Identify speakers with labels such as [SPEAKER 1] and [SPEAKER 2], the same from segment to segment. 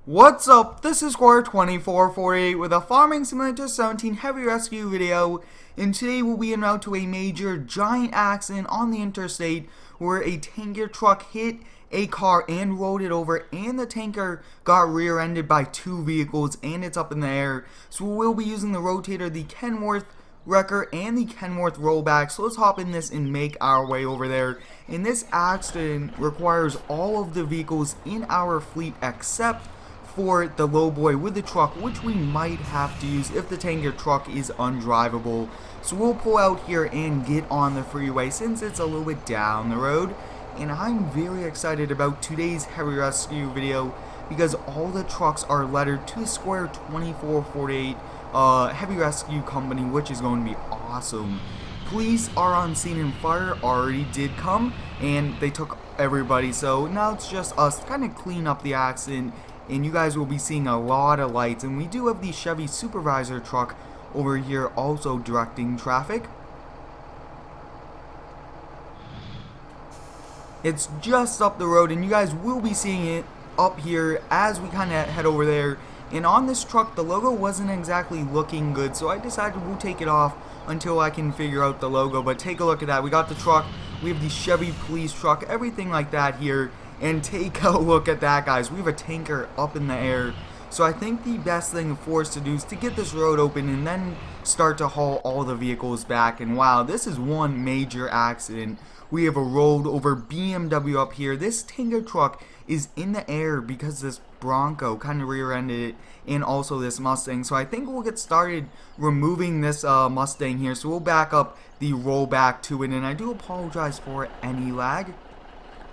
[SPEAKER 1] What's up? This is Square2448 with a Farming Simulator 17 heavy rescue video, and today we'll be en route to a major giant accident on the interstate where a tanker truck hit a car and rolled it over, and the tanker got rear-ended by two vehicles and it's up in the air. So we'll be using the Rotator, the Kenworth Wrecker, and the Kenworth rollback. So let's hop in this and make our way over there. And this accident requires all of the vehicles in our fleet except for the low boy with the truck, which we might have to use if the tanker truck is undrivable. So we'll pull out here and get on the freeway since it's a little bit down the road. And I'm very excited about today's heavy rescue video because all the trucks are lettered to the Square2448 heavy rescue company, which is going to be awesome. Police are on scene and fire already did come and they took everybody, so now it's just us to kind of clean up the accident. And you guys will be seeing a lot of lights, and we do have the Chevy supervisor truck over here also directing traffic. It's just up the road, and you guys will be seeing it up here as we kind of head over there. And on this truck, the logo wasn't exactly looking good, so I decided we'll take it off until I can figure out the logo. But take a look at that. We got the truck, we have the Chevy police truck, everything like that here. And take a look at that, guys. We have a tanker up in the air. So I think the best thing for us to do is to get this road open and then start to haul all the vehicles back. And wow, this is one major accident. We have a rolled over BMW up here. This tanker truck is in the air because this Bronco kind of rear-ended it, and also this Mustang. So I think we'll get started removing this Mustang here. So we'll back up the rollback to it, and I do apologize for any lag.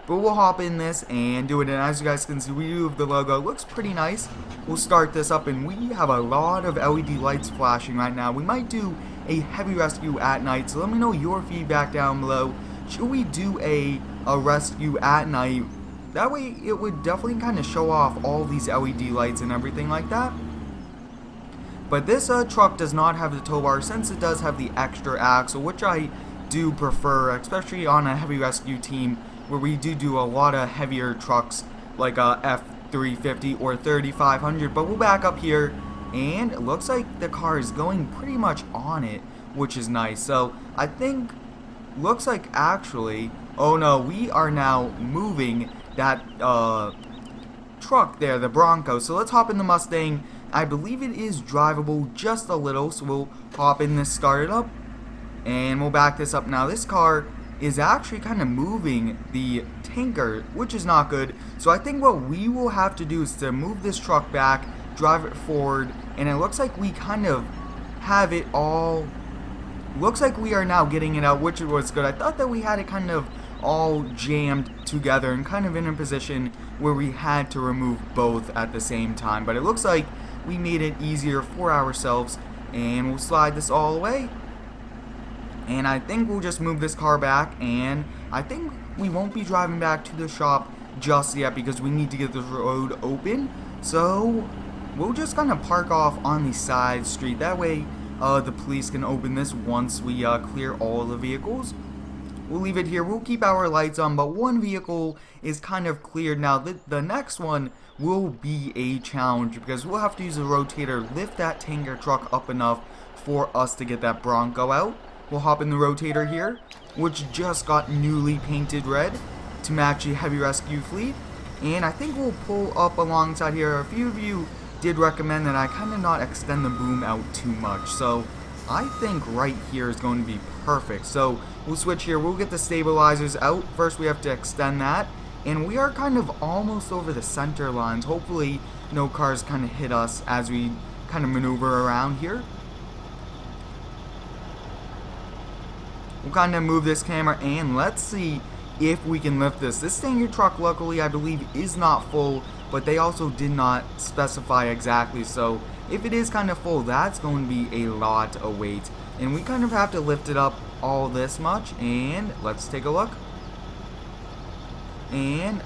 [SPEAKER 1] But we'll hop in this and do it, and as you guys can see, we do have the logo. It looks pretty nice. We'll start this up, and we have a lot of LED lights flashing right now. We might do a heavy rescue at night, so let me know your feedback down below. Should we do a rescue at night? That way it would definitely kind of show off all these LED lights and everything like that. But this truck does not have the tow bar since it does have the extra axle, which I do prefer, especially on a heavy rescue team where we do a lot of heavier trucks like a F350 or 3500. But we'll back up here, and it looks like the car is going pretty much on it, which is nice. So I think, looks like actually, oh no, we are now moving that truck there, the Bronco. So let's hop in the Mustang. I believe it is drivable just a little, so we'll hop in this, start it up, and we'll back this up. Now this car is actually kind of moving the tanker, which is not good. So I think what we will have to do is to move this truck back, drive it forward, and it looks like we kind of have it all. Looks like we are now getting it out, which was good. I thought that we had it kind of all jammed together and kind of in a position where we had to remove both at the same time. But it looks like we made it easier for ourselves, and we'll slide this all away. And I think we'll just move this car back, and I think we won't be driving back to the shop just yet because we need to get this road open. So we'll just kind of park off on the side street. That way the police can open this once we clear all the vehicles. We'll leave it here. We'll keep our lights on, but one vehicle is kind of cleared. Now the next one will be a challenge because we'll have to use a Rotator, lift that tanker truck up enough for us to get that Bronco out. We'll hop in the Rotator here, which just got newly painted red to match a heavy rescue fleet. And I think we'll pull up alongside here. A few of you did recommend that I kind of not extend the boom out too much. So I think right here is going to be perfect. So we'll switch here. We'll get the stabilizers out. First we have to extend that. And we are kind of almost over the center lines. Hopefully no cars kind of hit us as we kind of maneuver around here. We'll kind of move this camera, and let's see if we can lift this. This tanker truck, luckily, I believe, is not full, but they also did not specify exactly. So if it is kind of full, that's going to be a lot of weight. And we kind of have to lift it up all this much, and let's take a look. And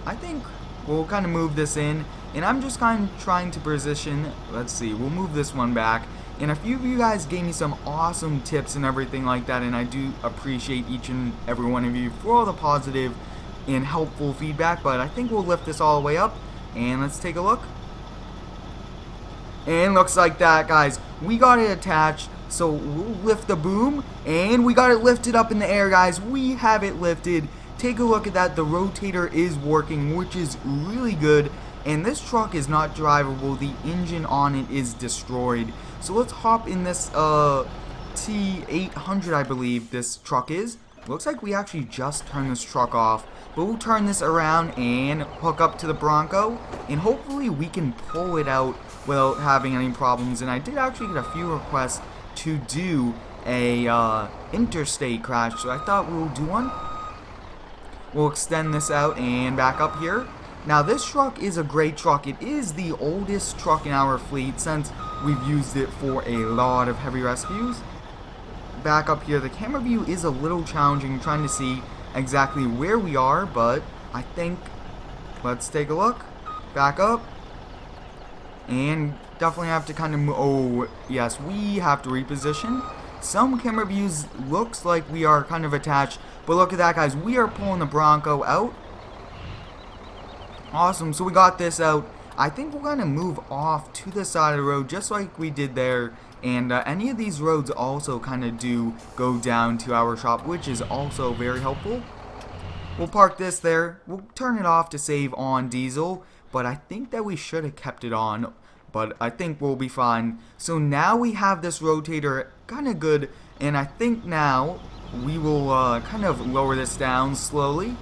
[SPEAKER 1] I think we'll kind of move this in, and I'm just kind of trying to position. Let's see, we'll move this one back. And a few of you guys gave me some awesome tips and everything like that, and I do appreciate each and every one of you for all the positive and helpful feedback. But I think we'll lift this all the way up, And let's take a look. And looks like that, guys. We got it attached. So we'll lift the boom. And we got it lifted up in the air, guys. We have it lifted. Take a look at that. The rotator is working, which is really good. And this truck is not drivable. The engine on it is destroyed. So let's hop in this T800, I believe this truck is. Looks like we actually just turned this truck off. But we'll turn this around and hook up to the Bronco. And hopefully we can pull it out without having any problems. And I did actually get a few requests to do a Interstate crash. So I thought we'll do one. We'll extend this out and back up here. Now this truck is a great truck. It is the oldest truck in our fleet since we've used it for a lot of heavy rescues. Back up here, the camera view is a little challenging trying to see exactly where we are, but I think, let's take a look. Back up. And definitely have to kind of oh yes, we have to reposition. Some camera views looks like we are kind of attached, but look at that, guys. We are pulling the Bronco out. Awesome, so we got this out. I think we're going to move off to the side of the road just like we did there. And any of these roads also kind of do go down to our shop, which is also very helpful. We'll park this there. We'll turn it off to save on diesel, but I think that we should have kept it on. But I think we'll be fine. So now we have this rotator kind of good, and I think now we will kind of lower this down slowly.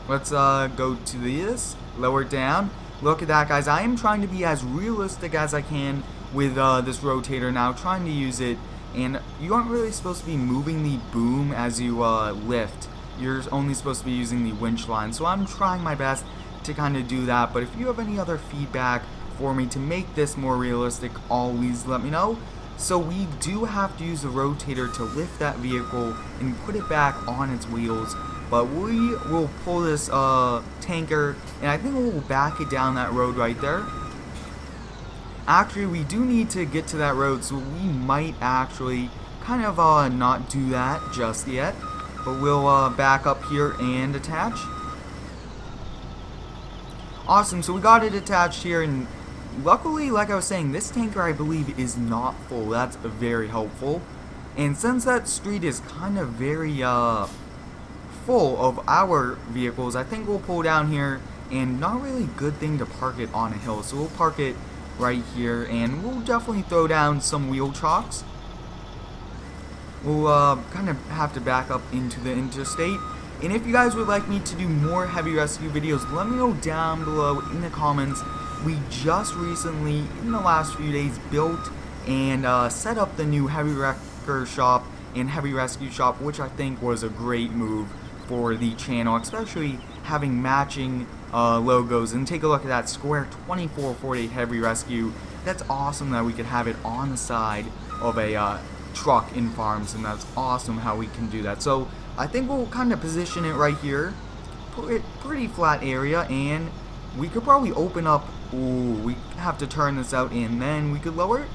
[SPEAKER 1] Let's go to this, lower it down. Look at that, guys. I am trying to be as realistic as I can with this rotator now, trying to use it. And you aren't really supposed to be moving the boom as you lift. You're only supposed to be using the winch line. So I'm trying my best to kind of do that. But if you have any other feedback for me to make this more realistic, always let me know. So we do have to use the rotator to lift that vehicle and put it back on its wheels. But we will pull this tanker, and I think we'll back it down that road right there. Actually, we do need to get to that road, so we might actually kind of not do that just yet. But we'll back up here and attach. Awesome, so we got it attached here, and luckily, like I was saying, this tanker I believe is not full. That's very helpful. And since that street is kind of very full of our vehicles, I think we'll pull down here, and not really a good thing to park it on a hill, so we'll park it right here, and we'll definitely throw down some wheel chocks. We'll kind of have to back up into the interstate. And if you guys would like me to do more heavy rescue videos, let me know down below in the comments. We just recently, in the last few days, built and set up the new heavy wrecker shop and heavy rescue shop, which I think was a great move for the channel, especially having matching logos. And take a look at that Square 2448 heavy rescue. That's awesome that we could have it on the side of a truck in farms, and that's awesome how we can do that. So I think we'll kind of position it right here, put it pretty flat area, and we could probably open up. Ooh, we have to turn this out, and then we could lower it.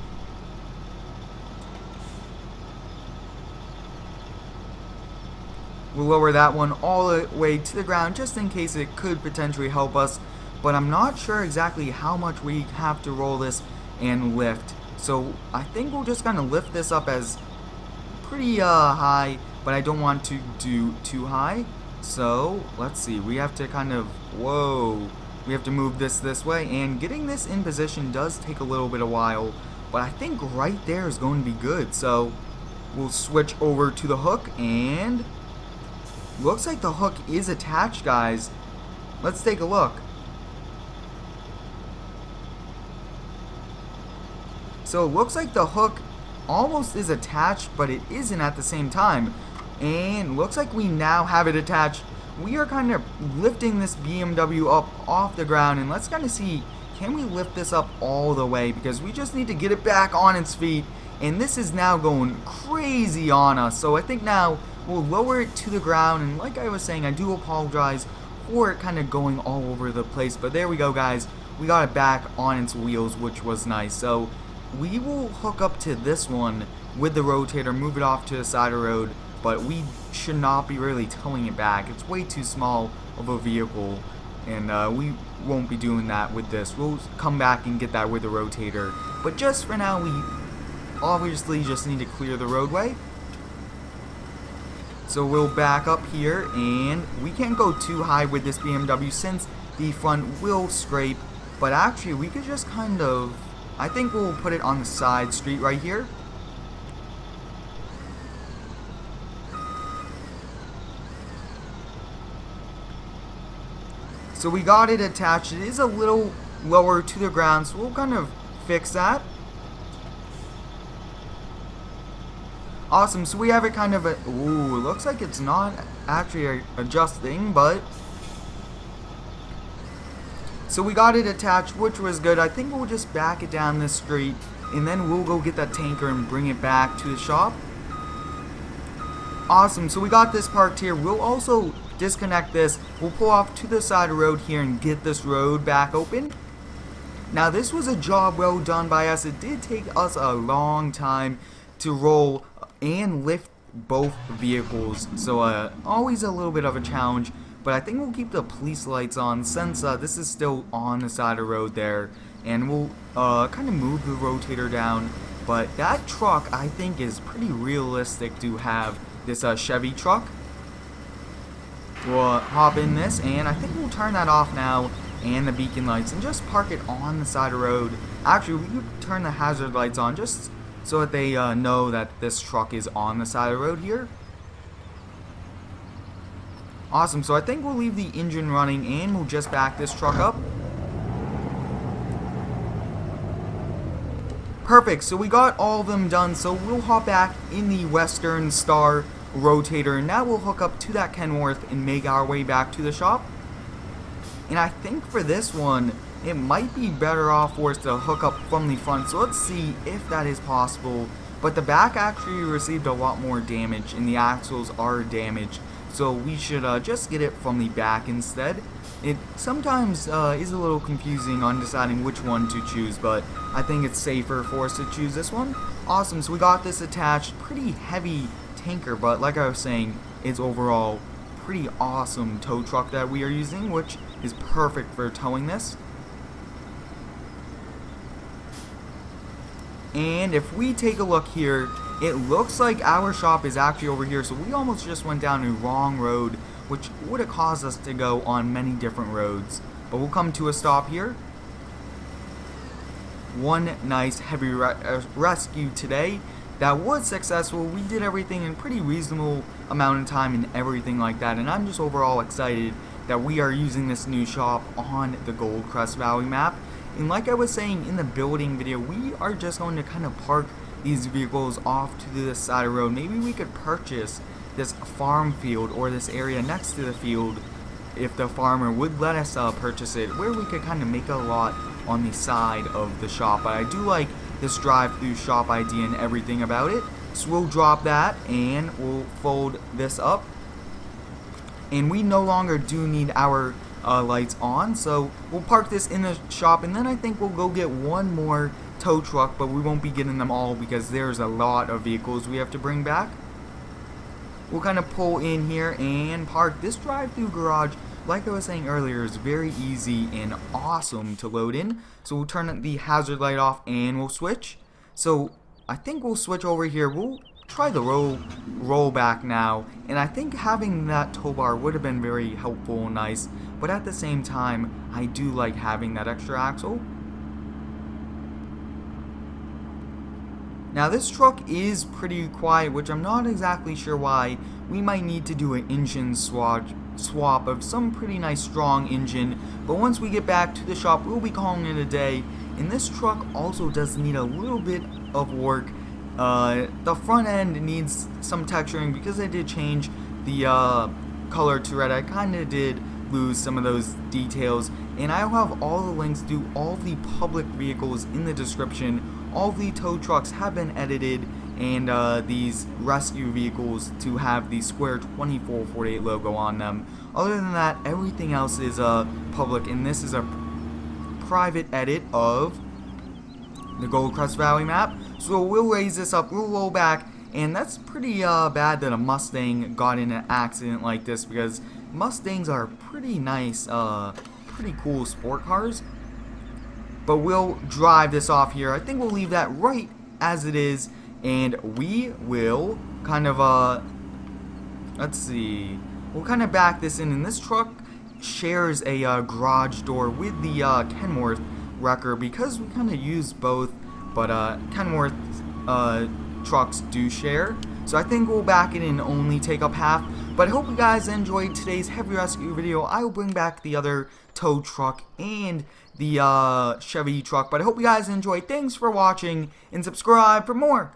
[SPEAKER 1] We'll lower that one all the way to the ground just in case it could potentially help us, but I'm not sure exactly how much we have to roll this and lift. So I think we'll just kind of lift this up as pretty high, but I don't want to do too high. So let's see, we have to kind of, whoa, we have to move this way, and getting this in position does take a little bit of while, but I think right there is going to be good. So we'll switch over to the hook, and looks like the hook is attached, guys. Let's take a look. So it looks like the hook almost is attached, but it isn't at the same time. And looks like we now have it attached. We are kind of lifting this BMW up off the ground, and let's kind of see, can we lift this up all the way, because we just need to get it back on its feet. And this is now going crazy on us. So I think now we'll lower it to the ground, and like I was saying, I do apologize for it kind of going all over the place, but there we go, guys. We got it back on its wheels, which was nice. So we will hook up to this one with the rotator, move it off to the side of the road, but we should not be really towing it back. It's way too small of a vehicle and we won't be doing that with this. We'll come back and get that with the Rotator, but just for now we obviously just need to clear the roadway. So we'll back up here, and we can't go too high with this BMW since the front will scrape, but actually we could just kind of, I think we'll put it on the side street right here. So we got it attached. It is a little lower to the ground, so we'll kind of fix that. Awesome, so we have it kind of ooh, it looks like it's not actually adjusting, but so we got it attached, which was good. I think we'll just back it down this street, and then we'll go get that tanker and bring it back to the shop. Awesome, so we got this parked here. We'll also disconnect this. We'll pull off to the side of the road here and get this road back open. Now this was a job well done by us. It did take us a long time to roll and lift both vehicles, so always a little bit of a challenge, but I think we'll keep the police lights on since this is still on the side of the road there, and we'll kind of move the Rotator down. But that truck I think is pretty realistic to have, this Chevy truck. We'll hop in this, and I think we'll turn that off now, and the beacon lights, and just park it on the side of the road. Actually, we could turn the hazard lights on just so that they know that this truck is on the side of the road here. Awesome, so I think we'll leave the engine running, and we'll just back this truck up. Perfect, so we got all of them done, so we'll hop back in the Western Star Rotator, and now we'll hook up to that Kenworth and make our way back to the shop. And I think for this one, it might be better off for us to hook up from the front, so let's see if that is possible. But the back actually received a lot more damage, and the axles are damaged, so we should just get it from the back instead. It sometimes is a little confusing on deciding which one to choose, but I think it's safer for us to choose this one. Awesome, so we got this attached. Pretty heavy tanker, but like I was saying, it's overall pretty awesome tow truck that we are using, which is perfect for towing this. And if we take a look here, it looks like our shop is actually over here, so we almost just went down a wrong road, which would have caused us to go on many different roads. But we'll come to a stop here. One nice heavy rescue today that was successful. We did everything in pretty reasonable amount of time and everything like that, and I'm just overall excited that we are using this new shop on the Gold Crest Valley map. And like I was saying in the building video, we are just going to kind of park these vehicles off to the side of the road. Maybe we could purchase this farm field or this area next to the field if the farmer would let us purchase it, where we could kind of make a lot on the side of the shop. But I do like this drive-through shop idea and everything about it. So we'll drop that and we'll fold this up. And we no longer do need our lights on, so we'll park this in the shop, and then I think we'll go get one more tow truck, but we won't be getting them all because there's a lot of vehicles we have to bring back. We'll kind of pull in here and park. This drive-through garage, like I was saying earlier, is very easy and awesome to load in. So we'll turn the hazard light off and we'll switch. So I think we'll switch over here. We'll try the roll back now, and I think having that tow bar would have been very helpful and nice, but at the same time I do like having that extra axle. Now this truck is pretty quiet, which I'm not exactly sure why. We might need to do an engine swap of some pretty nice strong engine, but once we get back to the shop we'll be calling it a day. And this truck also does need a little bit of work. The front end needs some texturing because I did change the color to red. I kind of did lose some of those details, and I'll have all the links to all the public vehicles in the description. All the tow trucks have been edited, and these rescue vehicles to have the Square 2448 logo on them. Other than that, everything else is public, and this is a private edit of the Gold Crest Valley map. So we'll raise this up, we'll roll back, and that's pretty bad that a Mustang got in an accident like this, because Mustangs are pretty nice pretty cool sport cars. But we'll drive this off here. I think we'll leave that right as it is, and we will kind of let's see, we'll kind of back this in, and this truck shares a garage door with the Kenworth wrecker because we kind of use both, but Kenworth trucks do share. So I think we'll back it in and only take up half. But I hope you guys enjoyed today's heavy rescue video. I will bring back the other tow truck and the Chevy truck. But I hope you guys enjoyed. Thanks for watching, and subscribe for more.